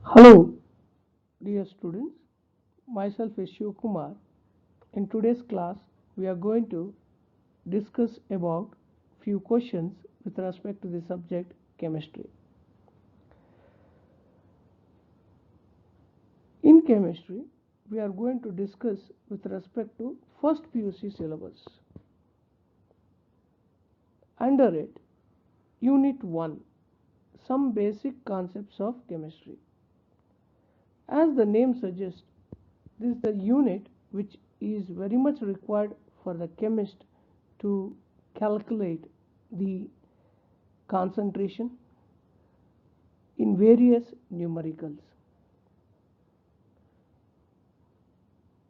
Hello, dear students. Myself is Shiv Kumar. In today's class, we are going to discuss about few questions with respect to the subject chemistry. In chemistry, we are going to discuss with respect to first PUC syllabus. Under it, Unit 1, some basic concepts of chemistry. As the name suggests, this is the unit which is very much required for the chemist to calculate the concentration in various numericals.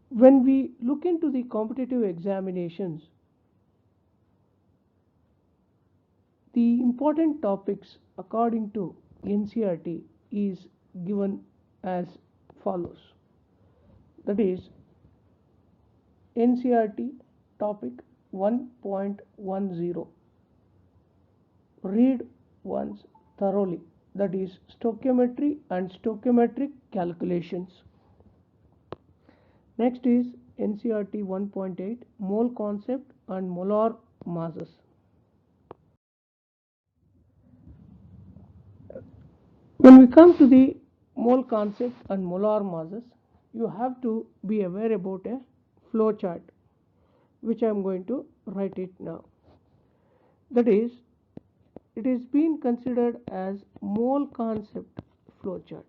When we look into the competitive examinations, the important topics according to NCERT is given as follows. That is NCERT topic 1.10. Read once thoroughly. That is stoichiometry and stoichiometric calculations. Next is NCERT 1.8 mole concept and molar masses. When we come to the mole concept and molar masses, you have to be aware about a flow chart, which I am going to write it now. That is, it is being considered as mole concept flow chart.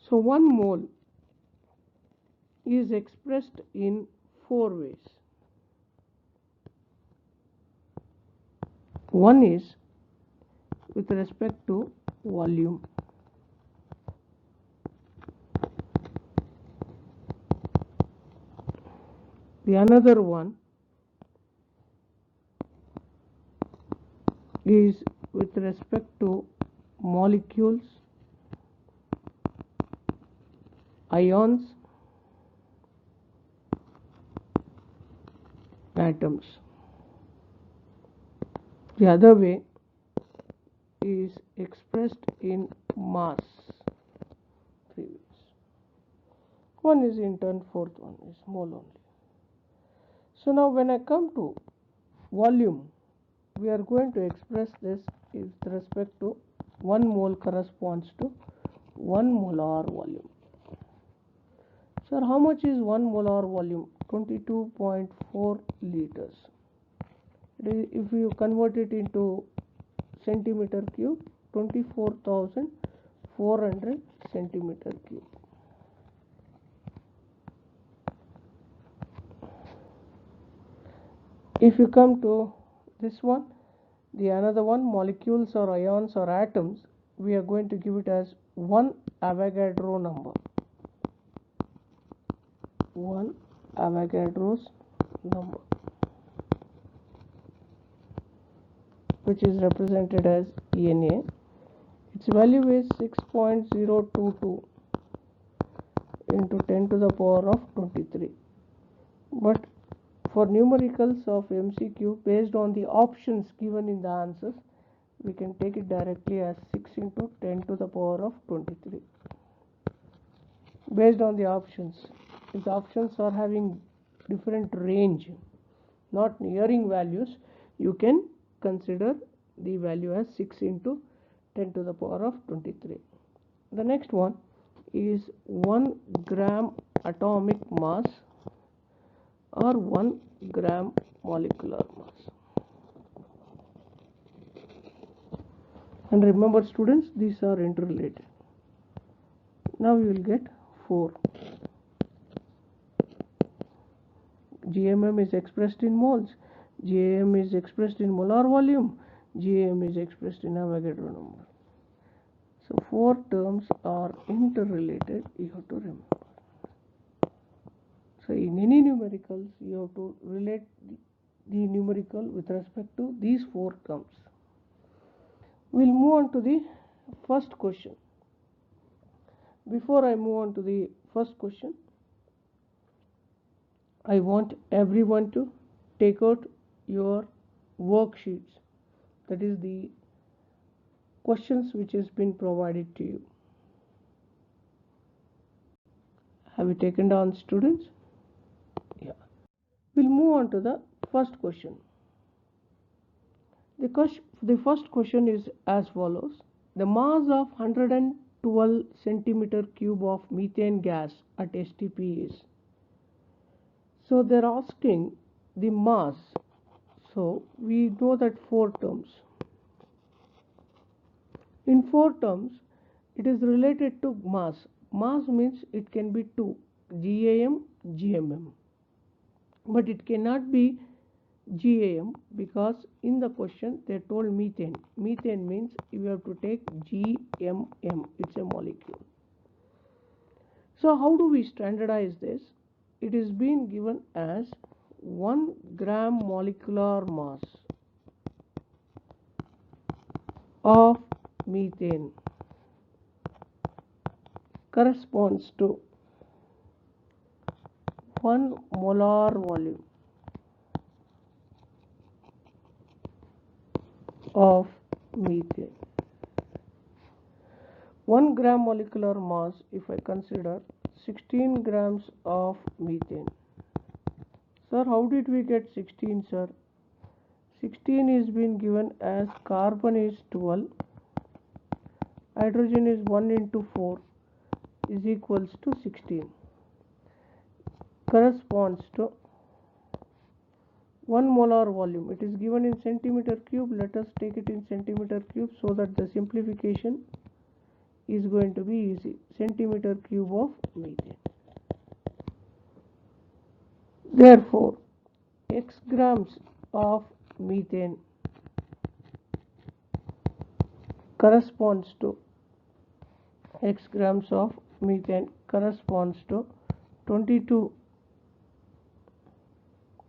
So 1 mole is expressed in 4 ways. One is with respect to volume. The another one is with respect to molecules, ions, atoms. The other way is expressed in mass. 3 ways. One is in turn, fourth one is mole only. So now when I come to volume, we are going to express this with respect to 1 mole corresponds to 1 molar volume. Sir, how much is 1 molar volume? 22.4 liters. If you convert it into centimeter cube, 24,400 centimeter cube. If you come to this one, the another one, molecules or ions or atoms, we are going to give it as 1 Avogadro number. 1 Avogadro's number, which is represented as Na. Its value is 6.022 into 10 to the power of 23. But for numericals of MCQ, based on the options given in the answers, we can take it directly as 6 into 10 to the power of 23. Based on the options, if the options are having different range, not nearing values, you can consider the value as 6 into 10 to the power of 23. The next one is 1 gram atomic mass or 1 gram molecular mass. And remember students, these are interrelated. Now you will get 4. GMM is expressed in moles, GAM is expressed in molar volume, GAM is expressed in Avogadro number. So 4 terms are interrelated, you have to remember. So in any numericals, you have to relate the numerical with respect to these 4 terms. We'll move on to the first question. Before I move on to the first question, I want everyone to take out your worksheets. That is the questions which has been provided to you. Have you taken down, students? Yeah. We'll move on to the first question. The first question is as follows. The mass of 112 centimeter cube of methane gas at STP is. So they're asking the mass. So we know that four terms. In four terms, it is related to mass. Mass means it can be two, GAM, GMM. But it cannot be GAM because in the question they told methane. Methane means you have to take GMM. It's a molecule. So how do we standardize this? It is being given as 1 gram molecular mass of methane corresponds to 1 molar volume of methane. 1 gram molecular mass, if I consider 16 grams of methane. Sir, how did we get 16, sir? 16 is being given as carbon is 12, hydrogen is 1 into 4 is equals to 16. Corresponds to 1 molar volume. It is given in centimeter cube. Let us take it in centimeter cube so that the simplification is going to be easy. Centimeter cube of methane. Therefore, x grams of methane corresponds to x grams of methane corresponds to 22.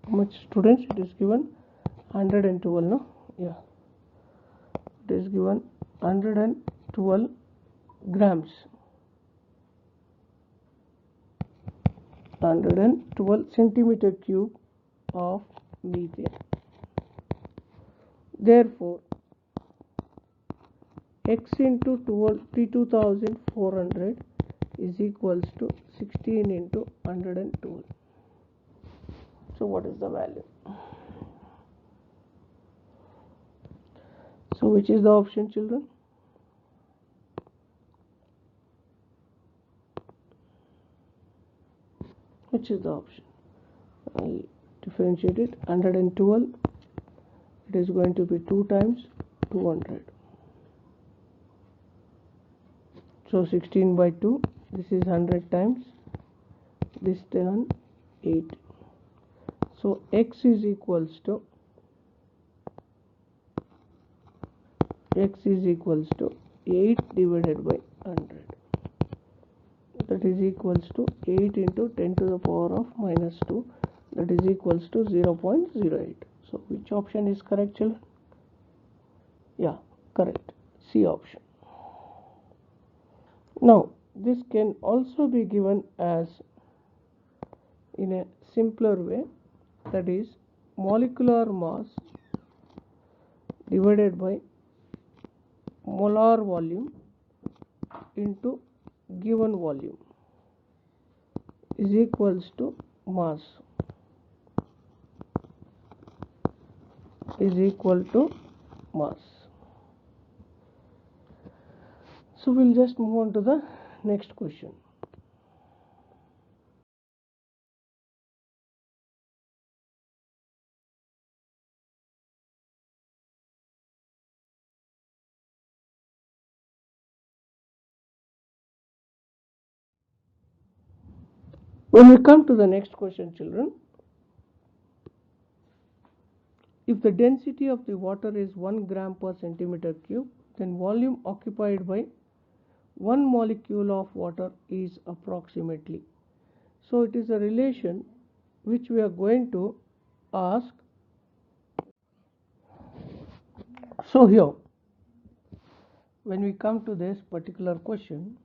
How much, students? It is given 112, no? Yeah. It is given 112 grams. 112 centimeter cube of methane. Therefore, x into 22,400 is equals to 16 into 112. So what is the value? So which is the option, children? Which is the option? I'll differentiate it. 112, it is going to be 2 times 200. So 16 by 2, this is 100 times, this turn 8. So x is equals to 8 divided by 100. That is equals to 8 into 10 to the power of minus 2. That is equals to 0.08. So which option is correct, children? Yeah, correct. C option. Now this can also be given as in a simpler way, that is molecular mass divided by molar volume into given volume is equals to mass is equal to mass. So we'll just move on to the next question. When we come to the next question, children, if the density of the water is 1 gram per centimeter cube, then volume occupied by one molecule of water is approximately. So it is a relation which we are going to ask. So here, when we come to this particular question,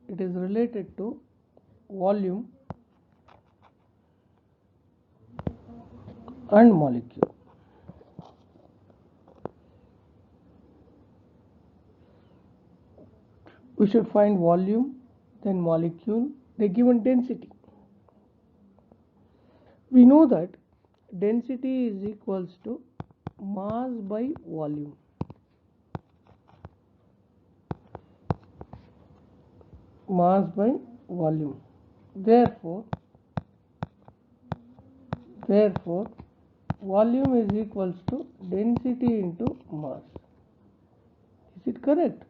it is related to volume and molecule. We should find volume, then molecule, the given density. We know that density is equals to mass by volume. Mass by volume. Therefore, volume is equals to density into mass. Is it correct?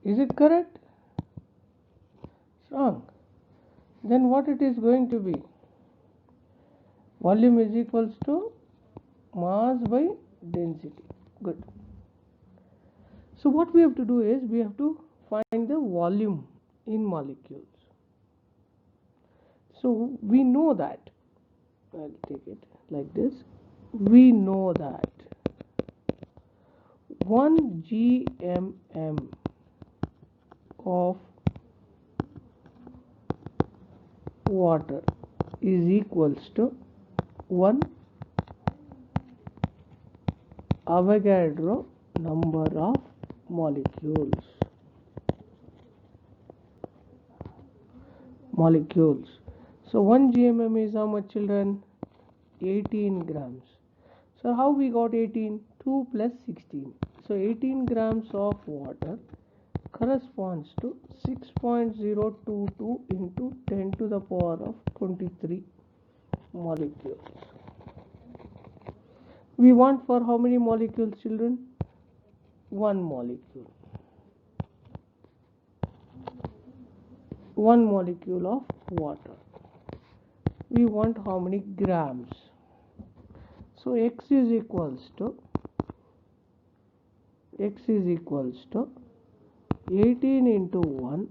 Is it correct? It's wrong. Then what it is going to be? Volume is equals to mass by density. Good. So what we have to do is we have to find the volume in molecules. So we know that, I'll take it like this, we know that 1 gmm of water is equals to 1 Avogadro number of molecules. So 1 gmm is how much, children? 18 grams. So how we got 18? 2 plus 16. So 18 grams of water corresponds to 6.022 into 10 to the power of 23 molecules. We want for how many molecules, children? 1 molecule. 1 molecule of water. We want how many grams? So x is equals to 18 into 1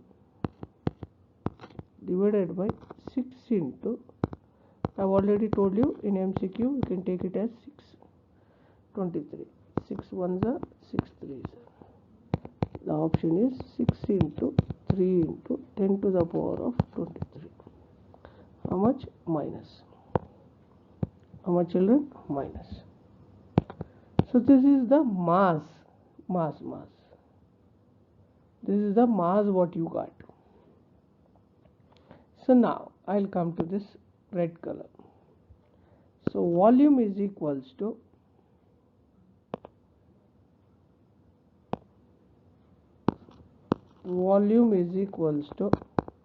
divided by 6 into, I have already told you in MCQ you can take it as 623. 6 ones are 6 threes. The option is 6 into 3 into 10 to the power of 23. How much? Minus. How much, children? Minus. So this is the mass. This is the mass what you got. So now I'll come to this red color. So volume is equals to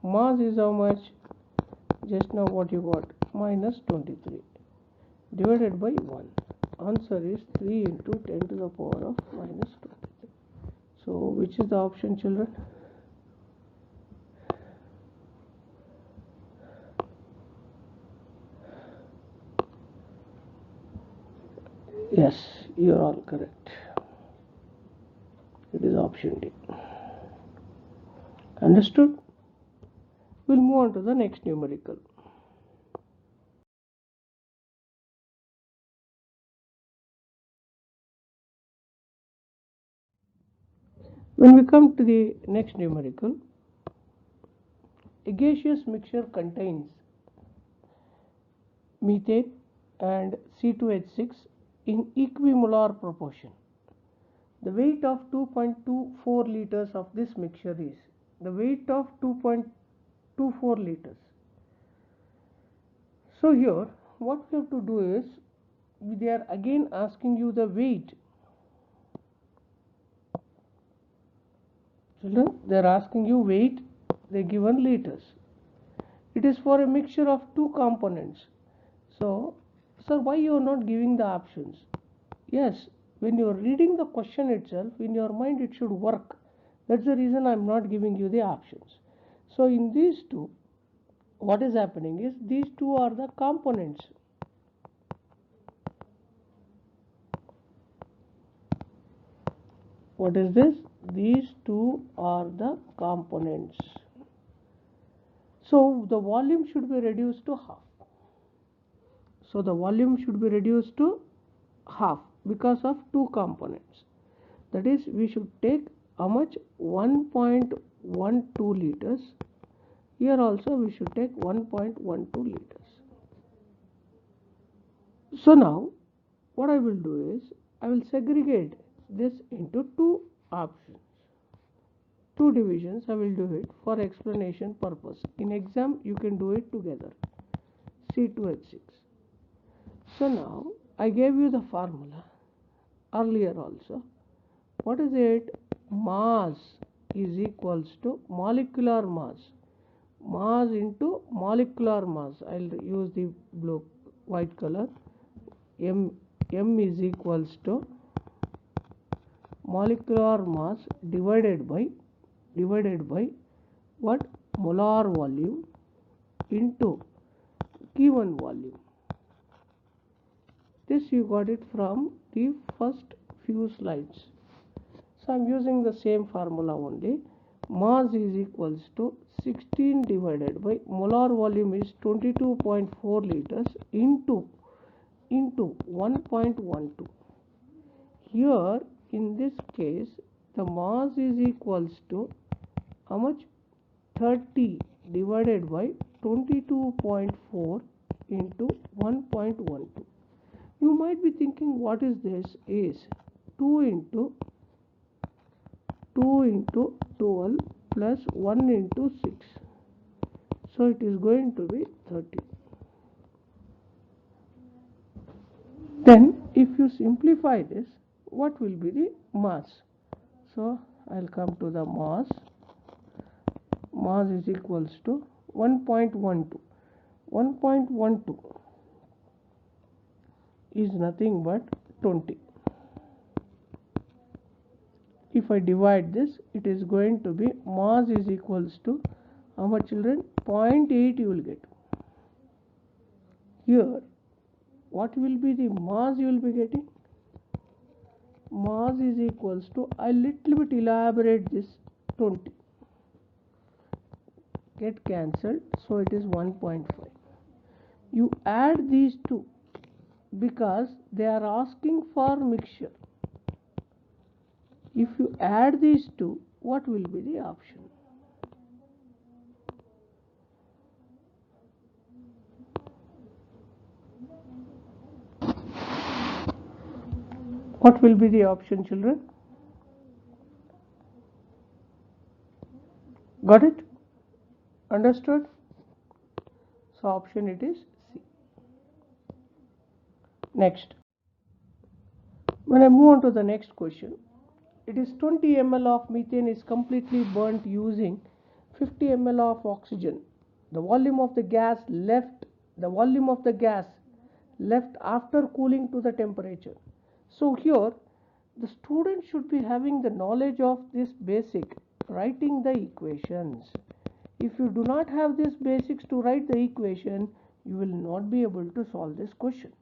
mass is how much? Just now what you got? Minus 23 divided by 1. Answer is 3 into 10 to the power of minus 23. So which is the option, children? Yes, you are all correct. It is option D. Understood? We'll move on to the next numerical. When we come to the next numerical, a gaseous mixture contains methane and C2H6 in equimolar proportion. The weight of 2.24 liters of this mixture is, the weight of 2.24 liters. So here what we have to do is, they are again asking you the weight. Children, they are asking you weight, they are given liters. It is for a mixture of 2 components. So, sir, why you are not giving the options? Yes, when you are reading the question itself, in your mind it should work. That's the reason I am not giving you the options. So in these two, what is happening is, these two are the components. What is this? These two are the components. So the volume should be reduced to half. So the volume should be reduced to half because of 2 components. That is, we should take how much? 1.12 liters. Here also we should take 1.12 liters. So now what I will do is, I will segregate this into 2 options. two divisions. I will do it for explanation purpose. In exam you can do it together. C2H6. So now I gave you the formula earlier also. What is it? Mass is equals to molecular mass. Mass into molecular mass. I'll use the white color. M is equals to molecular mass divided by what? Molar volume into given volume. This you got it from the first few slides. So I am using the same formula only. Mass is equals to 16 divided by molar volume is 22.4 liters into 1.12. Here in this case the mass is equals to how much? 30 divided by 22.4 into 1.12. You might be thinking, what is this? Is 2 into 12 plus 1 into 6. So it is going to be 30. Then if you simplify this, what will be the mass? So I'll come to the mass. Mass is equals to 1.12. 1.12 is nothing but 20. If I divide this, it is going to be mass is equals to how much, children? 0.8 you will get. Here what will be the mass you will be getting? Mass is equals to, I little bit elaborate this, 20 get cancelled, so it is 1.5. You add these two because they are asking for mixture. If you add these two, what will be the option? What will be the option, children? Got it? Understood? So option it is C. Next. When I move on to the next question, it is 20 ml of methane is completely burnt using 50 ml of oxygen. The volume of the gas left after cooling to the temperature. So here the student should be having the knowledge of this basic, writing the equations. If you do not have this basics to write the equation, you will not be able to solve this question.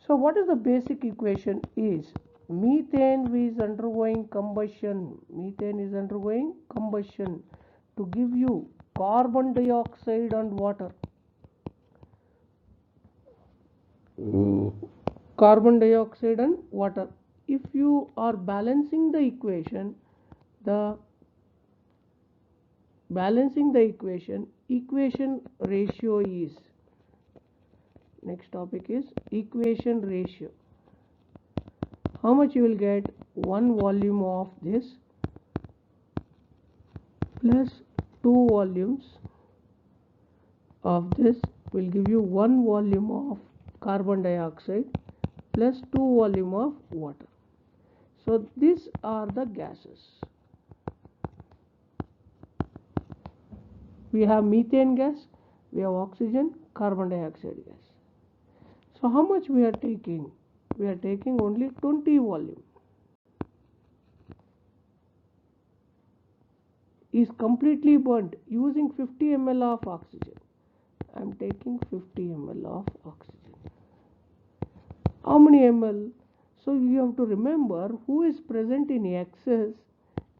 So what is the basic equation? Is methane is undergoing combustion. Methane is undergoing combustion to give you carbon dioxide and water. Carbon dioxide and water. If you are balancing the equation, equation ratio is, next topic is equation ratio. How much you will get? 1 volume of this plus 2 volumes of this will give you 1 volume of carbon dioxide plus 2 volume of water. So these are the gases. We have methane gas, we have oxygen, carbon dioxide gas. So how much we are taking? We are taking only 20 volume. Is completely burnt using 50 ml of oxygen. I am taking 50 ml of oxygen. How many ml? So you have to remember who is present in excess.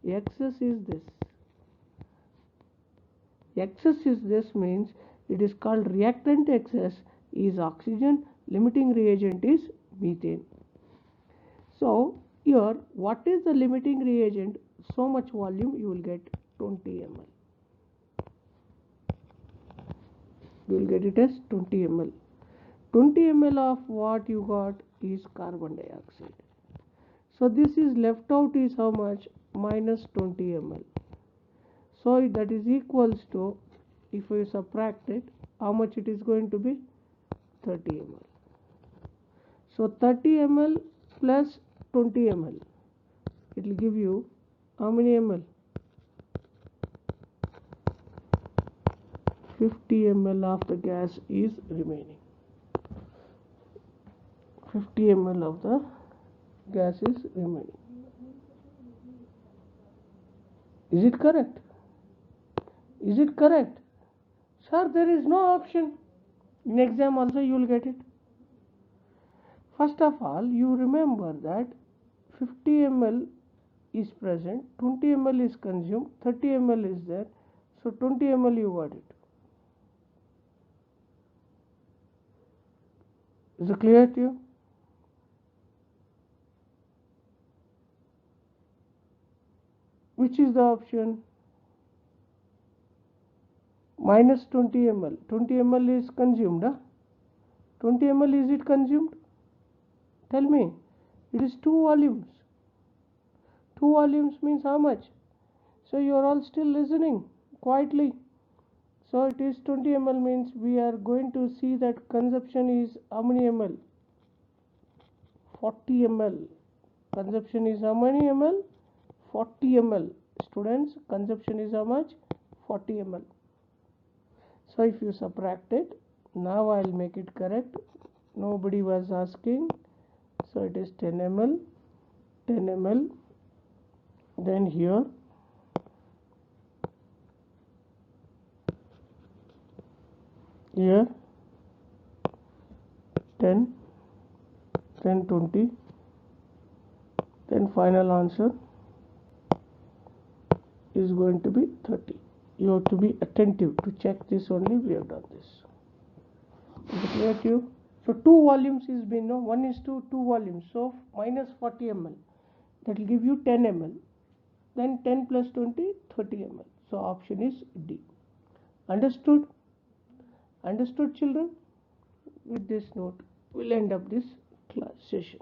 Excess is this. Excess is this means it is called reactant excess is oxygen, limiting reagent is methane. So here what is the limiting reagent? So much volume you will get 20 ml. You will get it as 20 ml. 20 ml of what you got is carbon dioxide. So this is left out is how much? minus 20 ml. So that is equals to, if we subtract it, how much it is going to be? 30 ml. So 30 ml plus 20 ml, it will give you how many ml? 50 ml of the gas is remaining. 50 ml of the gas is remaining. Is it correct? Is it correct? Sir, there is no option. In exam also you will get it. First of all, you remember that 50 ml is present, 20 ml is consumed, 30 ml is there. So 20 ml you got it. Is it clear to you? Which is the option? Minus 20 ml. 20 ml is consumed. Huh? 20 ml is it consumed? Tell me. It is 2 volumes. 2 volumes means how much? So you are all still listening quietly. So it is 20 ml means we are going to see that consumption is how many ml? 40 ml. Consumption is how many ml? 40 ml. Students, consumption is how much? 40 ml. So if you subtract it, now I will make it correct. Nobody was asking. So it is 10 ml, 10 ml. Then here here 10, then 20, then final answer is going to be 30. You have to be attentive to check this only. We have done this. Is it clear to you? So 2 volumes is been, no, 1 is to 2 volumes. So minus 40 ml. That will give you 10 ml. Then 10 plus 20, 30 ml. So option is D. Understood? Understood, children? With this note, we'll end up this class session.